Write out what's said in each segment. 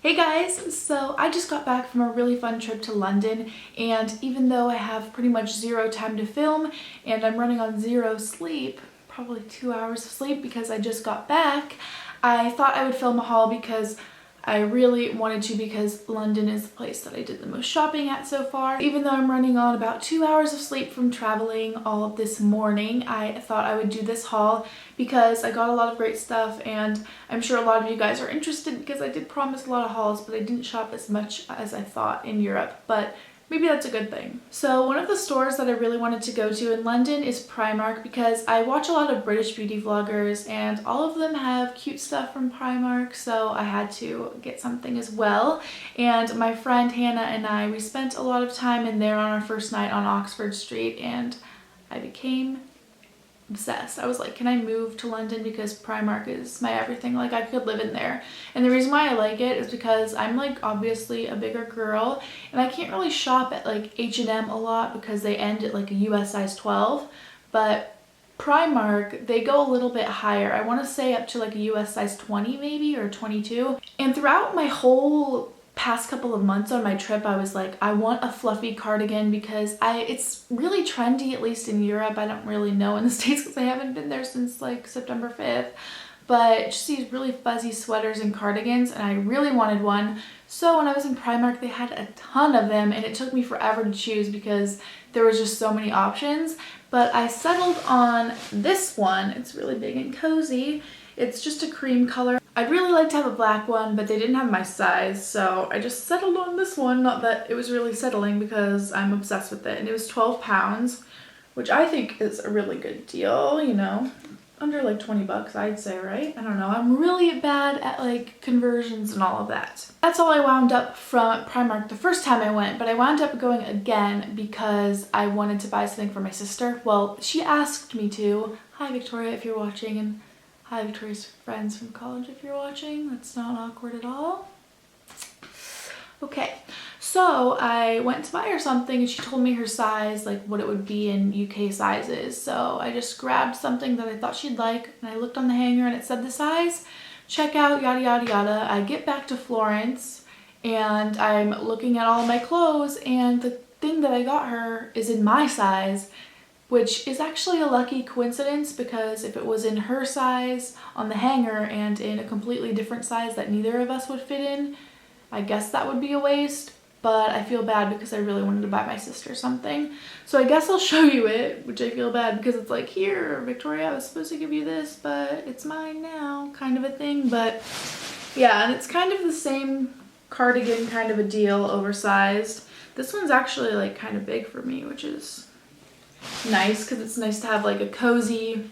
Hey guys, so I just got back from a really fun trip to London, and even though I have pretty much zero time to film and I'm running on zero sleep, probably 2 hours of sleep because I just got back, I thought I would film a haul because I really wanted to, because London is the place that I did the most shopping at so far. Even though I'm running on about 2 hours of sleep from traveling all of this morning, I thought I would do this haul because I got a lot of great stuff, and I'm sure a lot of you guys are interested because I did promise a lot of hauls, but I didn't shop as much as I thought in Europe. But maybe that's a good thing. So one of the stores that I really wanted to go to in London is Primark, because I watch a lot of British beauty vloggers and all of them have cute stuff from Primark, so I had to get something as well. And my friend Hannah and I, we spent a lot of time in there on our first night on Oxford Street, and I became obsessed. I was like, can I move to London because Primark is my everything? Like, I could live in there. And the reason why I like it is because I'm like obviously a bigger girl and I can't really shop at like H&M a lot because they end at like a US size 12, but Primark, they go a little bit higher. I want to say up to like a US size 20 maybe, or 22. And throughout my whole past couple of months on my trip, I was like, I want a fluffy cardigan because it's really trendy, at least in Europe. I don't really know in the States because I haven't been there since like September 5th. But just these really fuzzy sweaters and cardigans, and I really wanted one. So when I was in Primark, they had a ton of them, and it took me forever to choose because there was just so many options. But I settled on this one. It's really big and cozy. It's just a cream color. I'd really like to have a black one, but they didn't have my size, so I just settled on this one. Not that it was really settling because I'm obsessed with it. And it was £12, which I think is a really good deal, you know. Under like 20 bucks, I'd say, right? I don't know. I'm really bad at like conversions and all of that. That's all I wound up from Primark the first time I went, but I wound up going again because I wanted to buy something for my sister. Well, she asked me to. Hi, Victoria, if you're watching, and hi, Victoria's friends from college, if you're watching. That's not awkward at all. Okay, so I went to buy her something and she told me her size, like what it would be in UK sizes. So I just grabbed something that I thought she'd like, and I looked on the hanger and it said the size, check out, yada yada yada. I get back to Florence and I'm looking at all my clothes, and the thing that I got her is in my size, which is actually a lucky coincidence because if it was in her size on the hanger and in a completely different size that neither of us would fit in, I guess that would be a waste. But I feel bad because I really wanted to buy my sister something. So I guess I'll show you it, which I feel bad because it's like, here, Victoria, I was supposed to give you this, but it's mine now, kind of a thing. But yeah, and it's kind of the same cardigan kind of a deal, oversized. This one's actually like kind of big for me, which is nice because it's nice to have like a cozy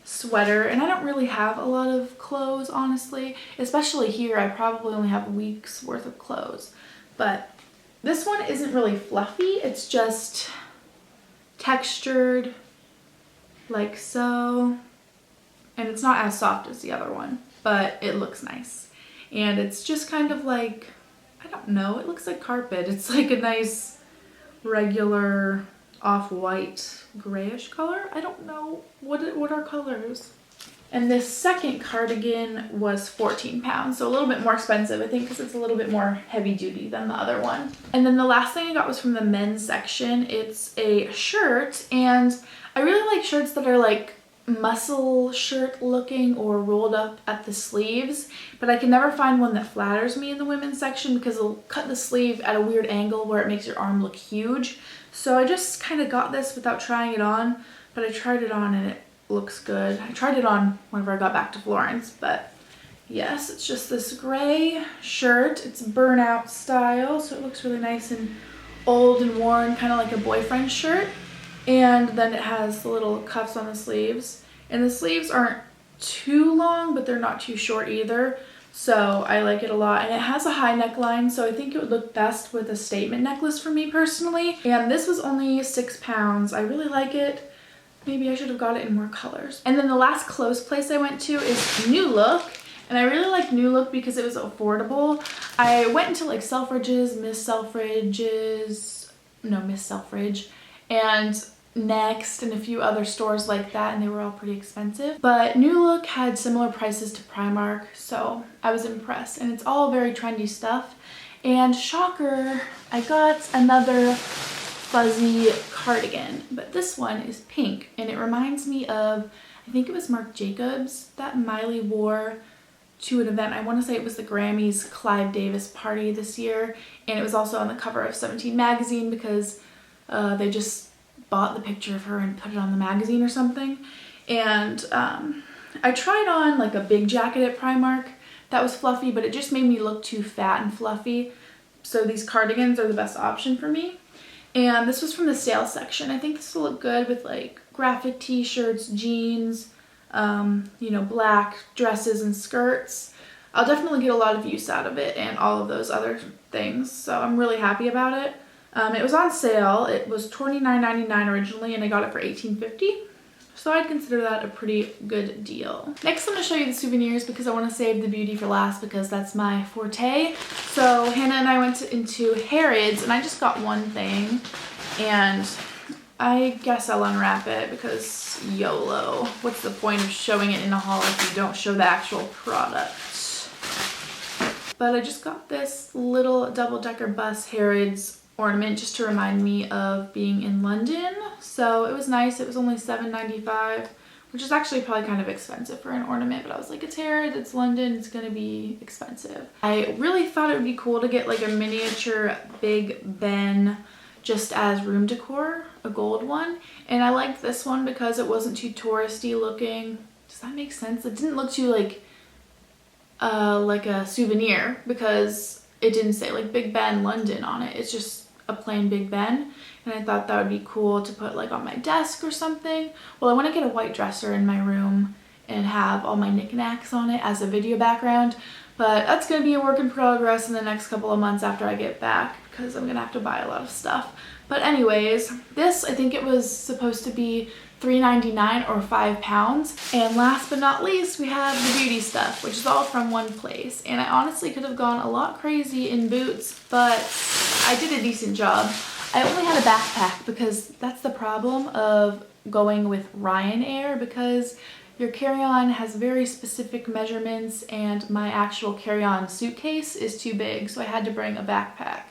sweater. And I don't really have a lot of clothes, honestly, especially here. I probably only have a week's worth of clothes. But this one isn't really fluffy, it's just textured like so, and it's not as soft as the other one, but it looks nice. And it's just kind of like, I don't know, it looks like carpet. It's like a nice regular off-white grayish color. I don't know what are colors. And this second cardigan was £14, so a little bit more expensive, I think, because it's a little bit more heavy duty than the other one. And then the last thing I got was from the men's section. It's a shirt, and I really like shirts that are like muscle shirt looking or rolled up at the sleeves, but I can never find one that flatters me in the women's section because it'll cut the sleeve at a weird angle where it makes your arm look huge. So I just kind of got this without trying it on, but I tried it on and it looks good. I tried it on whenever I got back to Florence, but yes, it's just this gray shirt. It's burnout style, so it looks really nice and old and worn, kind of like a boyfriend shirt. And then it has the little cuffs on the sleeves, and the sleeves aren't too long, but they're not too short either, so I like it a lot. And it has a high neckline, so I think it would look best with a statement necklace for me personally. And this was only £6. I really like it. Maybe I should have got it in more colors. And then the last clothes place I went to is New Look. And I really like New Look because it was affordable. I went into like Selfridges, Miss Selfridge, and Next and a few other stores like that, and they were all pretty expensive. But New Look had similar prices to Primark, so I was impressed. And it's all very trendy stuff. And shocker, I got another fuzzy cardigan, but this one is pink, and it reminds me of, I think it was Marc Jacobs that Miley wore to an event. I want to say it was the Grammys Clive Davis party this year, and it was also on the cover of 17 magazine because they just bought the picture of her and put it on the magazine or something. And I tried on like a big jacket at Primark that was fluffy, but it just made me look too fat and fluffy. So these cardigans are the best option for me. And this was from the sale section. I think this will look good with like graphic t-shirts, jeans, you know, black dresses and skirts. I'll definitely get a lot of use out of it and all of those other things. So I'm really happy about it. It was on sale. It was $29.99 originally, and I got it for $18.50. So I'd consider that a pretty good deal. Next, I'm going to show you the souvenirs because I want to save the beauty for last because that's my forte. So Hannah and I went into Harrods, and I just got one thing, and I guess I'll unwrap it because YOLO. What's the point of showing it in a haul if you don't show the actual product? But I just got this little double-decker bus Harrods ornament just to remind me of being in London. So it was nice. It was only $7.95, which is actually probably kind of expensive for an ornament, but I was like, it's Harrods, it's London, it's gonna be expensive. I really thought it would be cool to get like a miniature Big Ben just as room decor, a gold one. And I liked this one because it wasn't too touristy looking. Does that make sense? It didn't look too like a souvenir because it didn't say like Big Ben London on it. It's just a plain Big Ben, and I thought that would be cool to put like on my desk or something. Well, I want to get a white dresser in my room and have all my knickknacks on it as a video background, but that's going to be a work in progress in the next couple of months after I get back because I'm going to have to buy a lot of stuff. But anyways, this, I think it was supposed to be $3.99 or £5. And last but not least, we have the beauty stuff, which is all from one place. And I honestly could have gone a lot crazy in Boots, but I did a decent job. I only had a backpack because that's the problem of going with Ryanair, because your carry-on has very specific measurements and my actual carry-on suitcase is too big, so I had to bring a backpack.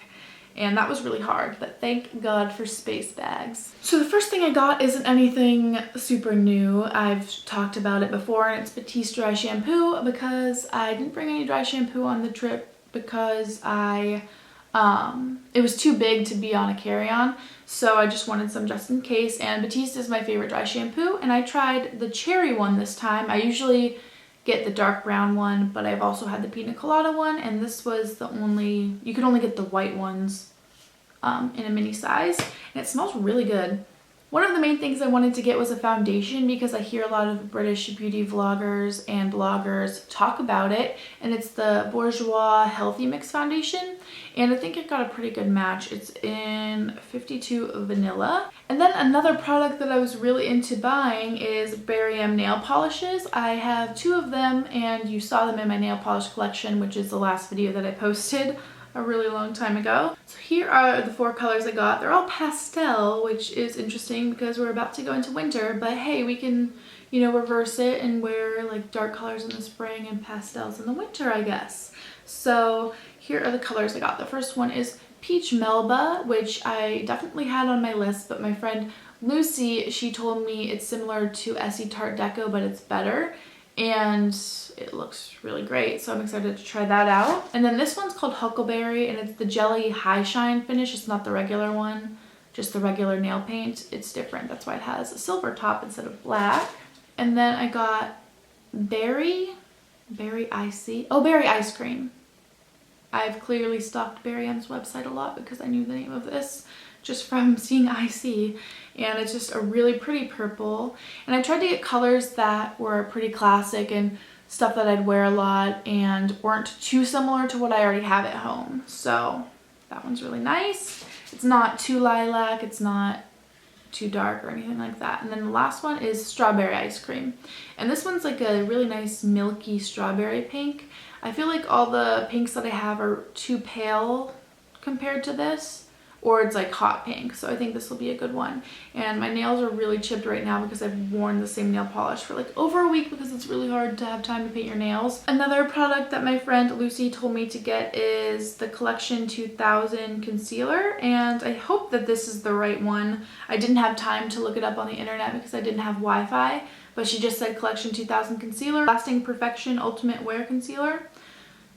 And that was really hard, but thank God for space bags. So the first thing I got isn't anything super new. I've talked about it before, and it's Batiste dry shampoo because I didn't bring any dry shampoo on the trip because it was too big to be on a carry-on. So I just wanted some just in case, and Batiste is my favorite dry shampoo, and I tried the cherry one this time. I usually get the dark brown one, but I've also had the pina colada one, and this was the only, you could only get the white ones in a mini size, and it smells really good. One of the main things I wanted to get was a foundation because I hear a lot of British beauty vloggers and bloggers talk about it, and it's the Bourjois Healthy Mix Foundation, and I think it got a pretty good match. It's in 52 Vanilla. And then another product that I was really into buying is Barry M nail polishes. I have 2 of them, and you saw them in my nail polish collection, which is the last video that I posted a really long time ago. So here are the 4 colors I got. They're all pastel, which is interesting because we're about to go into winter, but hey, we can, you know, reverse it and wear like dark colors in the spring and pastels in the winter, I guess. So here are the colors I got. The first one is Peach Melba, which I definitely had on my list, but my friend Lucy, she told me it's similar to Essie Tarte Deco, but it's better. And it looks really great, so I'm excited to try that out. And then this one's called Huckleberry, and it's the Jelly High Shine finish. It's not the regular one, just the regular nail paint. It's different. That's why it has a silver top instead of black. And then I got Berry Icy. Oh, Berry Ice Cream. I've clearly stalked Barry M's website a lot because I knew the name of this just from seeing IC, and it's just a really pretty purple. And I tried to get colors that were pretty classic and stuff that I'd wear a lot and weren't too similar to what I already have at home. So that one's really nice. It's not too lilac, it's not too dark or anything like that. And then the last one is Strawberry Ice Cream. And this one's like a really nice milky strawberry pink. I feel like all the pinks that I have are too pale compared to this. or it's like hot pink. So I think this will be a good one. And my nails are really chipped right now because I've worn the same nail polish for like over a week because it's really hard to have time to paint your nails. Another product that my friend Lucy told me to get is the Collection 2000 concealer, and I hope that this is the right one. I didn't have time to look it up on the internet because I didn't have Wi-Fi, but she just said Collection 2000 concealer, Lasting Perfection Ultimate Wear Concealer.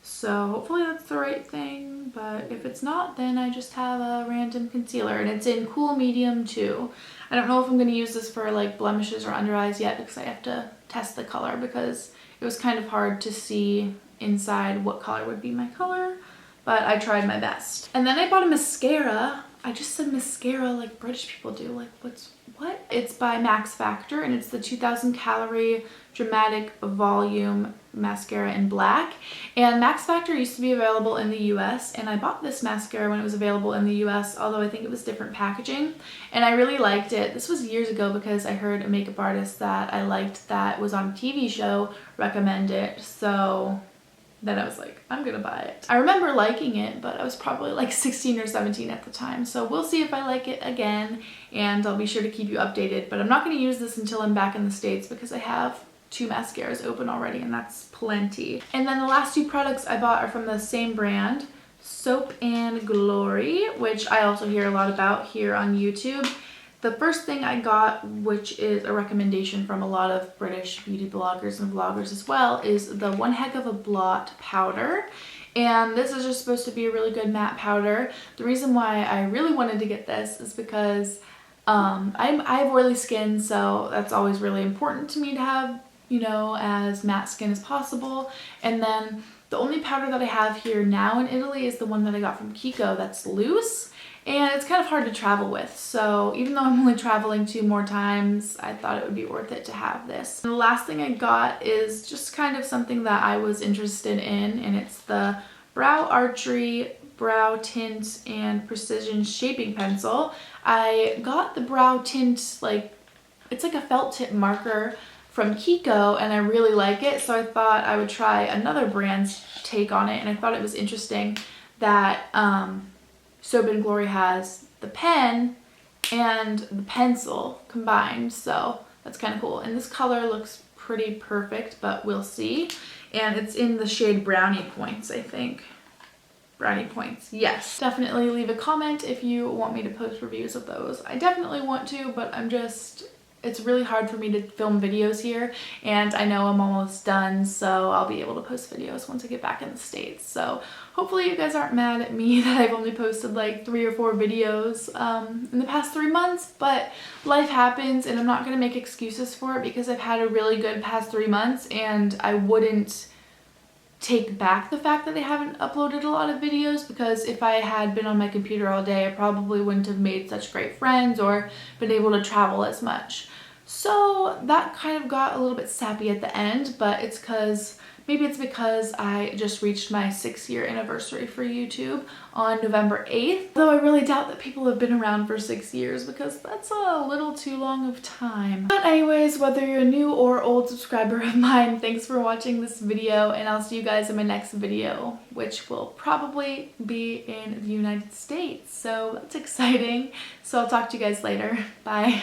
So hopefully that's the right thing, but if it's not, then I just have a random concealer, and it's in cool medium too. I don't know if I'm going to use this for like blemishes or under eyes yet because I have to test the color, because it was kind of hard to see inside what color would be my color, but I tried my best. And then I bought a mascara. I just said mascara like British people do. Like what? It's by Max Factor, and it's the 2000 calorie dramatic volume mascara in black. And Max Factor used to be available in the US, and I bought this mascara when it was available in the US, although I think it was different packaging, and I really liked it. This was years ago because I heard a makeup artist that I liked that was on a TV show recommend it, so then I was like, I'm gonna buy it. I remember liking it, but I was probably like 16 or 17 at the time, so we'll see if I like it again, and I'll be sure to keep you updated. But I'm not gonna use this until I'm back in the States because I have 2 mascaras open already, and that's plenty. And then the last 2 products I bought are from the same brand, Soap and Glory, which I also hear a lot about here on YouTube. The first thing I got, which is a recommendation from a lot of British beauty bloggers and vloggers as well, is the One Heck of a Blot powder. And this is just supposed to be a really good matte powder. The reason why I really wanted to get this is because I have oily skin, so that's always really important to me to have, you know, as matte skin as possible. And then the only powder that I have here now in Italy is the one that I got from Kiko that's loose. And it's kind of hard to travel with, so even though I'm only traveling 2 more times, I thought it would be worth it to have this. And the last thing I got is just kind of something that I was interested in, and it's the Brow Archery Brow Tint and Precision Shaping Pencil. I got the brow tint, like, it's like a felt tip marker from Kiko, and I really like it, so I thought I would try another brand's take on it, and I thought it was interesting that Soap and Glory has the pen and the pencil combined, so that's kind of cool. And this color looks pretty perfect, but we'll see. And it's in the shade Brownie Points, I think. Brownie Points, yes. Definitely leave a comment if you want me to post reviews of those. I definitely want to, but it's really hard for me to film videos here, and I know I'm almost done, so I'll be able to post videos once I get back in the States. So hopefully you guys aren't mad at me that I've only posted like 3 or 4 videos in the past 3 months, but life happens, and I'm not going to make excuses for it because I've had a really good past 3 months, and I wouldn't take back the fact that I haven't uploaded a lot of videos, because if I had been on my computer all day, I probably wouldn't have made such great friends or been able to travel as much. So that kind of got a little bit sappy at the end, but maybe it's because I just reached my 6-year anniversary for YouTube on November 8th, though I really doubt that people have been around for 6 years because that's a little too long of time. But anyways, whether you're a new or old subscriber of mine, thanks for watching this video, and I'll see you guys in my next video, which will probably be in the United States, so that's exciting. So I'll talk to you guys later. Bye.